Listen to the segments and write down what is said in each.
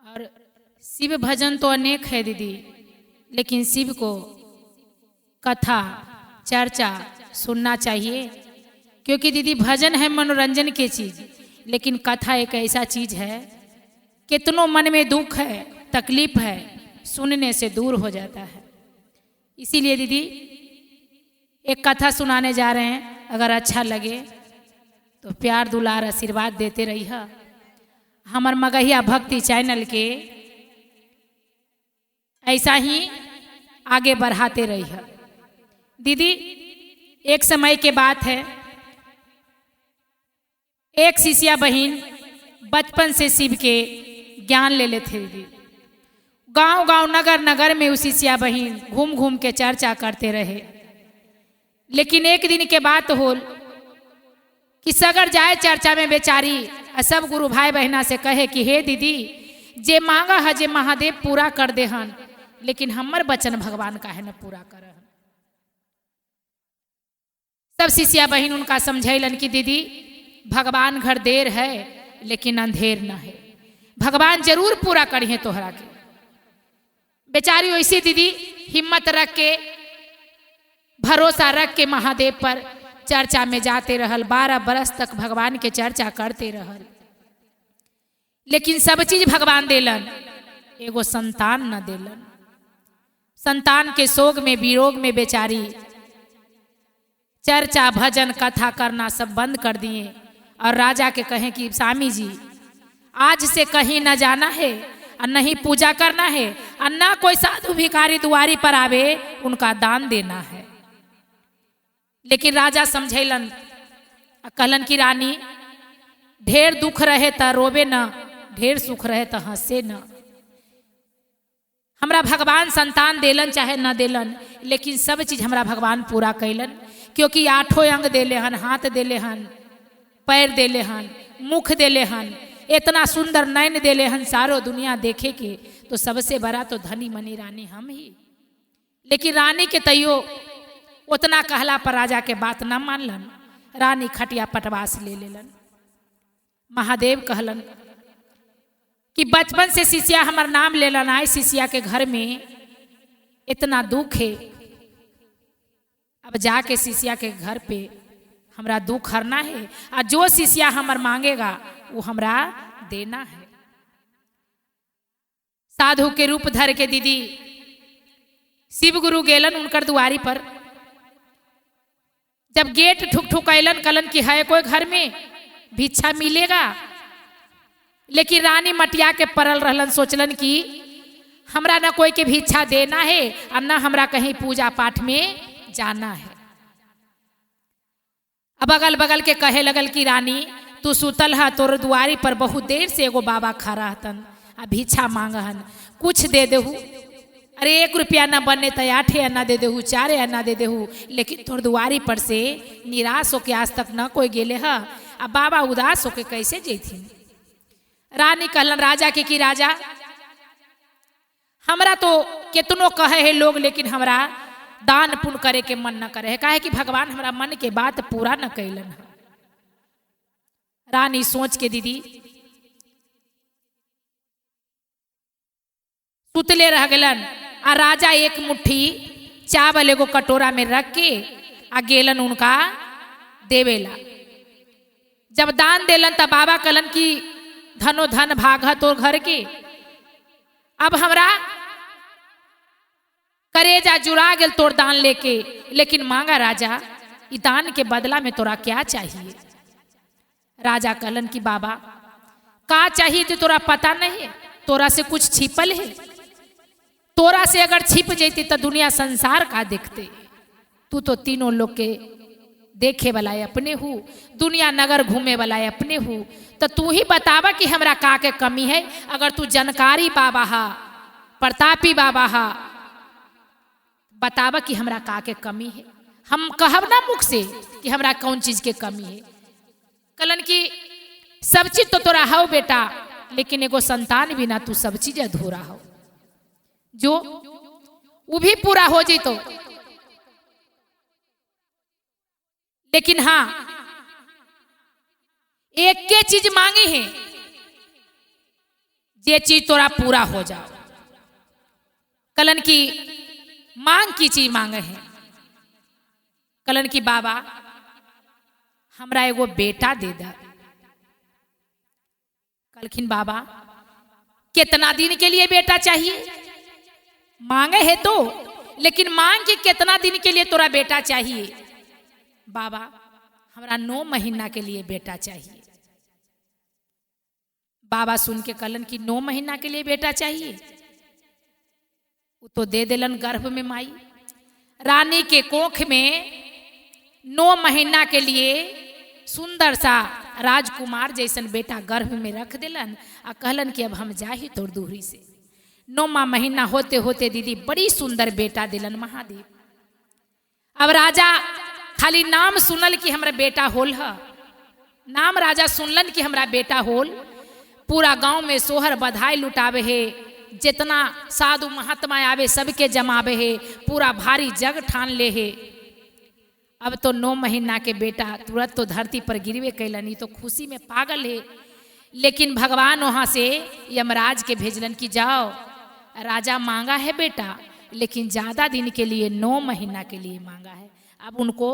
और शिव भजन तो अनेक है दीदी, लेकिन शिव को कथा चर्चा सुनना चाहिए, क्योंकि दीदी भजन है मनोरंजन की चीज़, लेकिन कथा एक ऐसा चीज़ है कितनों मन में दुख है तकलीफ है सुनने से दूर हो जाता है। इसीलिए दीदी एक कथा सुनाने जा रहे हैं, अगर अच्छा लगे तो प्यार दुलार आशीर्वाद देते रहिए। हमार मगहिया भक्ति चैनल के ऐसा ही आगे बढ़ाते रहिए। दीदी एक समय के बात है, एक शिष्या बहन बचपन से शिव के ज्ञान ले लेते दीदी। गांव गांव नगर नगर में उस शिष्या बहन घूम घूम के चर्चा करते रहे, लेकिन एक दिन के बात हो कि सगर जाए चर्चा में बेचारी सब गुरु भाई बहना से कहे कि हे दीदी जे मांगा है जे महादेव पूरा कर दे हन, लेकिन हमर वचन भगवान का है न पूरा कर। सब शिष्या बहन उनका समझैलन कि दीदी भगवान घर देर है लेकिन अंधेर न है, भगवान जरूर पूरा करिए तोहरा के। बेचारी वैसे दीदी हिम्मत रख के भरोसा रख के महादेव पर चर्चा में जाते रहल। 12 बरस तक भगवान के चर्चा करते रहल, लेकिन सब चीज भगवान देलन, एगो संतान न देलन। संतान के शोक में वियोग में बेचारी चर्चा भजन कथा करना सब बंद कर दिए और राजा के कहें कि स्वामी जी आज से कहीं न जाना है और नहीं पूजा करना है और ना कोई साधु भिखारी दुआरी पर आवे उनका दान देना है। लेकिन राजा समझैलन, कहलन की रानी ढेर दुख रहे तो रोवे न, ढेर सुख रहे तो हंसे न। हमरा भगवान संतान देलन चाहे न देलन, लेकिन सब चीज हमरा भगवान पूरा कैलन, क्योंकि 8 अंग देले हन, हाथ देले हन, पैर देले हन, मुख देले हन, इतना सुंदर नयन देले हन सारो दुनिया देखे के, तो सबसे बड़ा तो धनी मनी रानी हम ही। लेकिन रानी के तैयो उतना कहला पर राजा के बात न मानलन, रानी खटिया पटवास ले लेलन। महादेव कहलन कि बचपन से शिष्या हमार नाम लेलन आए, शिष्या के घर में इतना दुख है, अब जाके शिष्या के घर पे हमरा दुख हरना है और जो शिष्या हमार मांगेगा वो हमरा देना है। साधु के रूप धर के दीदी शिव गुरु गेलन उनकर दुआरी पर। जब गेट ठुक ठुकैलन कलन कि है कोई घर में भिक्षा मिलेगा, लेकिन रानी मटिया के परल रहलन, सोचलन कि हमरा न कोई के भिक्षा देना है और न हमरा कहीं पूजा पाठ में जाना है। अब अगल बगल के कहे लगल कि रानी तू सुतल है, तोर दुआरी पर बहुत देर से एगो बाबा खड़ा हतन आ भिक्षा मांगहन, कुछ दे देहू। अरे 1 रुपया न बने तो 8 अन्ना दे देहू, 4 अन्ना दे देहू, लेकिन तोर दुआरी पर से निराश होके आज तक न कोई गेले है, अब बाबा उदास होके कैसे जैथिन। रानी कहलन राजा के कि राजा हमरा तो कितनो कहे है लोग, लेकिन हमरा दान पुण्य करे के मन न करे है, काहे कि भगवान हमरा मन के बात पूरा न कैलन है। रानी सोच के दीदी सुतले रह गलन आ राजा एक मुट्ठी चावल एगो कटोरा में रख के आ गेलन उनका देवेला। जब दान देलन तब बाबा कहलन कि धनो धन भाग तोर घर के, अब हमरा करेजा जुड़ा गेल तोर दान लेके, लेकिन मांगा राजा ई दान के बदला में तोरा क्या चाहिए। राजा कहलन कि बाबा का चाहिए तो तोरा पता नहीं है, तोरा से कुछ छिपल है, तोरा से अगर छिप जैती तो दुनिया संसार का देखते, तू तो तीनों लोग के देखे वाला अपने हूँ, दुनिया नगर घूमे वाला अपने हूँ, तो तू ही बतावा कि हमरा का के कमी है। अगर तू जानकारी बाबा हा प्रतापी बाबा हा बतावा कि हमरा का के कमी है, हम कहब ना मुख से कि हमरा कौन चीज के कमी है। कलन की सब चीज तो तोरा हो बेटा, लेकिन एगो संतान बिना तू सब चीज अधूरा हो, जो वो भी पूरा हो जी तो। लेकिन हाँ एक के चीज मांगे हैं, ये चीज तोरा पूरा हो जाओ। कलन की मांग की चीज मांगे है। कलन की बाबा हमरा एगो बेटा दे दा। कलखिन बाबा कितना दिन के लिए बेटा चाहिए? मांगे है तो, लेकिन मांग के कितना दिन के लिए तोरा बेटा चाहिए? बाबा हमरा 9 महीना के लिए बेटा चाहिए। बाबा सुन के कहलन कि 9 महीना के लिए बेटा चाहिए? वो तो दे देलन गर्भ में माई। रानी के कोख में 9 महीना के लिए सुंदर सा राजकुमार जैसन बेटा गर्भ में रख दिलन आ कहलन कि अब हम जाही तोर दूरी से। 9वां महीना होते होते दीदी बड़ी सुंदर बेटा दिलन महादेव। अब राजा खाली नाम सुनल कि हमरा बेटा होल है। नाम राजा सुनलन कि हमरा बेटा होल। पूरा गांव में सोहर बधाई लुटावे है। जितना साधु महात्मा आवे सबके जमावे है। पूरा भारी जग ठान ले है। अब तो 9 महीना के बेटा तुरंत तो धरती पर गिरवे कैलनी तो खुशी में पागल है। लेकिन भगवान वहां से यमराज के भेजलन कि जाओ, राजा मांगा है बेटा, लेकिन ज्यादा दिन के लिए 9 महीना के लिए मांगा है। अब उनको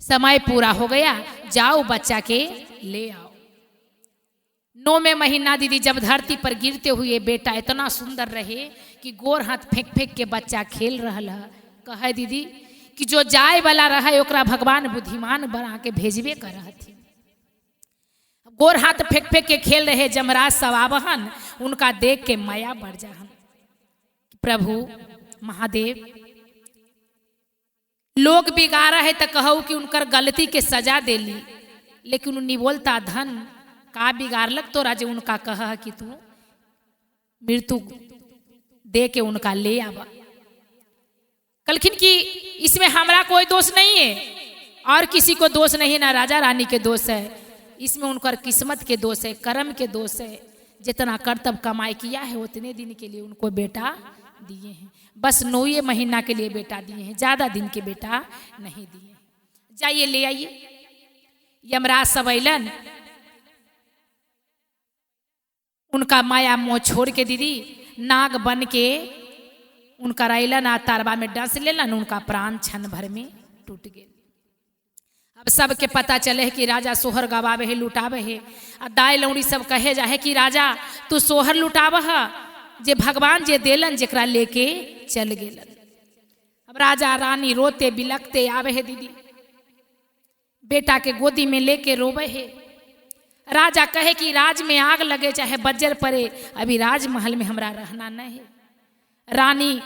समय पूरा हो गया, जाओ बच्चा के ले आओ। 9वें महीना दीदी जब धरती पर गिरते हुए बेटा इतना सुंदर रहे कि गोर हाथ फेंक फेंक के बच्चा खेल रहल है। कहे दीदी कि जो जाए वाला रहे ओकरा भगवान बुद्धिमान बना के भेजबे कर रहथिन। गोर हाथ फेंक फेंक के खेल रहे जमराज सवाबहन, उनका देख के माया बढ़ जाहन। प्रभु महादेव लोग बिगाड़ा है तो कहू कि उनकर गलती के सजा दे ली, लेकिन उन्हीं बोलता धन का बिगाड़लक तो राजे उनका कहा कि तू मृत्यु दे के उनका ले आवा। कलखिन की इसमें हमारा कोई दोष नहीं है और किसी को दोष नहीं है, ना राजा रानी के दोष है, इसमें उनकर किस्मत के दोष है, कर्म के दोष है। जितना कर्तव्य कमाई किया है उतने दिन के लिए उनको बेटा दिए हैं। बस 9 महीना के लिए बेटा दिए हैं, ज्यादा दिन के बेटा नहीं दिए हैं। जाइए ले आइए। यमराज सब अलन, उनका माया मोह छोड़ के दीदी नाग बन के उनका रैलन आ तारबा में डस लेलन। उनका प्राण क्षण भर में टूट गए। अब सबके पता चले है कि राजा सोहर गवावे है, लुटावे है। आ दाई लौड़ी सब कहे जाए कि राजा तू सोहर लुटाव है, जे भगवान जे देलन जेकरा लेके चल गेलन। अब राजा रानी रोते बिलखते आवे है दीदी, बेटा के गोदी में लेके रोवे है। राजा कहे कि राज में आग लगे चाहे बज्जर पड़े, अभी राजमहल में हमरा रहना नहीं है। रानी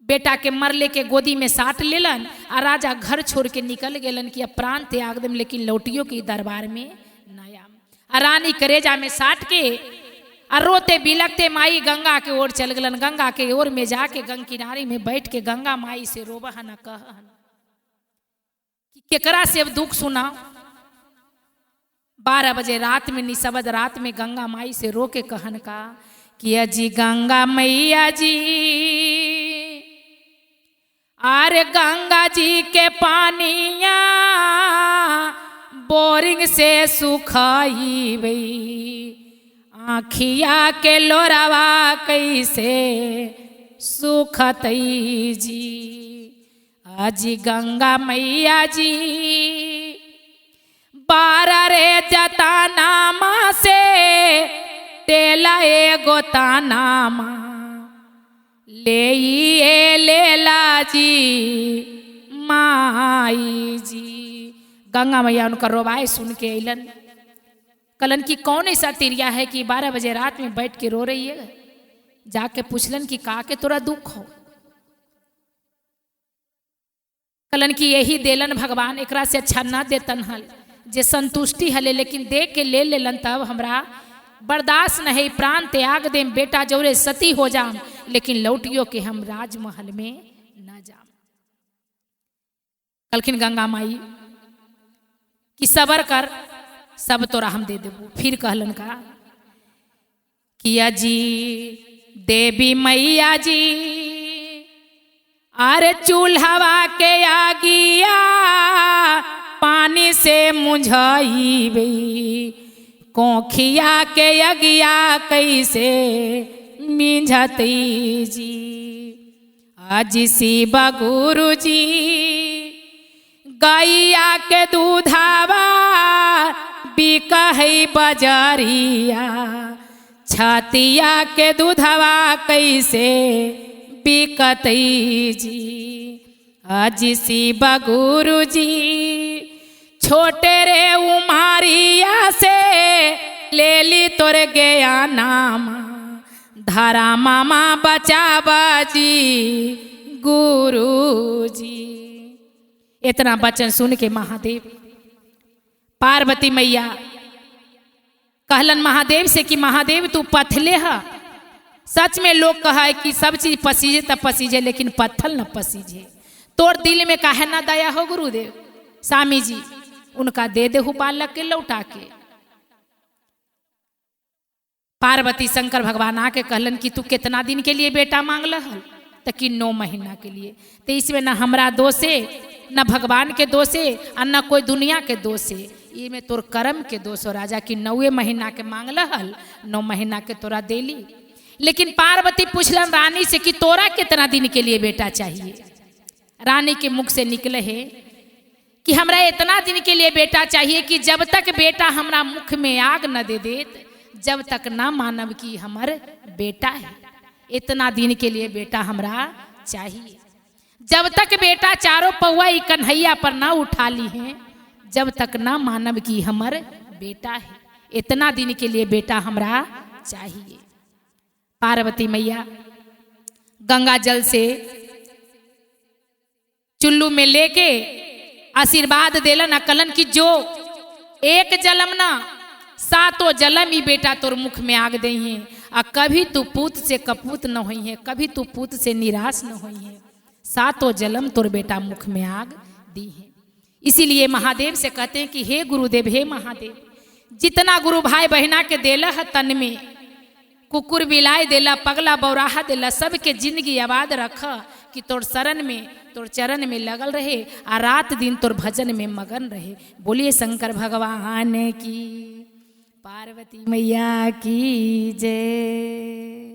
बेटा के मरले के गोदी में साट लेलन आ राजा घर छोड़ के निकल गेलन कि अब प्राण त्याग देम, लेकिन लौटियो के दरबार में नया। आ रानी करेजा में साट के आ रोते बिलखते माई गंगा के ओर चल गलन। गंगा के ओर में जाके गंगा किनारे में बैठ के गंगा माई से रोबहन कहन कि केकरा से अब दुख सुना। 12 बजे रात में निशब्द रात में गंगा माई से रो के कहन का कि अजी गंगा मैया जी, अरे गंगा जी के पानिया बोरिंग से सुखाई बई, आँखिया के लोरावा कैसे सुखतई जी। अजी गंगा मैया जी 12 रे जतानामा से तेला एगो तानामा ले लेला जी माई जी। गंगा मैया उनका रोवाई सुन के अलन, कलन की कौन ऐसा तिरिया है कि 12 बजे रात में बैठ के रो रही है। जाके पूछलन कि का के तोरा दुख हो। कलन की यही देलन भगवान, एकरा से अच्छा न देतन हल, जे संतुष्टि हले, लेकिन दे के ले लेलन तब हमरा बर्दाश्त नहीं, प्राण त्याग देम, बेटा जौरे सती हो जाम, लेकिन लौटियो के हम राजमहल में न जाम। कलखिन गंगा माई कि सबर कर, सब तोरा हम दे देबू। फिर कहलन का कि अजी देवी मैया जी, अरे चूल्हवा के आगिया पानी से मुझाई बई, कोखिया के यज्ञा कैसे मिंझती जी। आज शिव गुरु जी गैया के दूधावा बिकहि बजरिया, छतिया के दूधवा कैसे बिकतई जी। आज शिव गुरु जी छोटे रे उमारिया से ले ली तोरे गया नाम, धरा मामा बचावा जी गुरु जी। इतना वचन सुन के महादेव पार्वती मैया कहलन महादेव से कि महादेव तू पथले है। सच में लोग कहा कि सब चीज पसीजे तब पसीजे, लेकिन पत्थल न पसीजे। तोर दिल में काहे ना दया हो गुरुदेव। स्वामी जी उनका दे देहु बालक के लौटा के। पार्वती शंकर भगवान आके कहलन कि तू कितना दिन के लिए बेटा मांगल हल, तो कि 9 महीना के लिए। तो इसमें न हमरा दोष है, न भगवान के दोष है, और न कोई दुनिया के दोष है। ये में तोर कर्म के दोष हो राजा कि 9 महीना के मांगल हल, 9 महीना के तोरा देली। लेकिन पार्वती पूछलन रानी से कि तोरा कितना दिन के लिए बेटा चाहिए। रानी के मुख से निकले है कि हमरा इतना दिन के लिए बेटा चाहिए कि जब तक बेटा हमरा मुख में आग न दे देत, जब तक ना मानव की हमर बेटा है। इतना दिन के लिए बेटा हमरा चाहिए। जब तक बेटा चारों पौआ कन्हैया पर ना उठा ली हैं, जब तक ना मानव की हमर बेटा है। इतना दिन के लिए बेटा हमरा चाहिए। पार्वती मैया गंगा जल से चुल्लू में लेके आशीर्वाद देलन, अकलन की जो एक जलम ना 7 जलम ही बेटा तोर मुख में आग दई है, और कभी तू पूत से कपूत न हुई है, कभी तू पूत से निराश न हुई है। 7 जलम तोर बेटा मुख में आग दी है। इसीलिए महादेव से कहते हैं कि हे गुरुदेव, हे महादेव, जितना गुरु भाई बहना के देला है तन में, कुकुर बिलाई देला, पगला बौराहा देला, सबके जिंदगी आबाद रख कि तोर शरण में, तोर चरण में लगल रहे, आ रात दिन तोर भजन में मगन रहे। बोलिए शंकर भगवान की, पार्वती मैया की जय।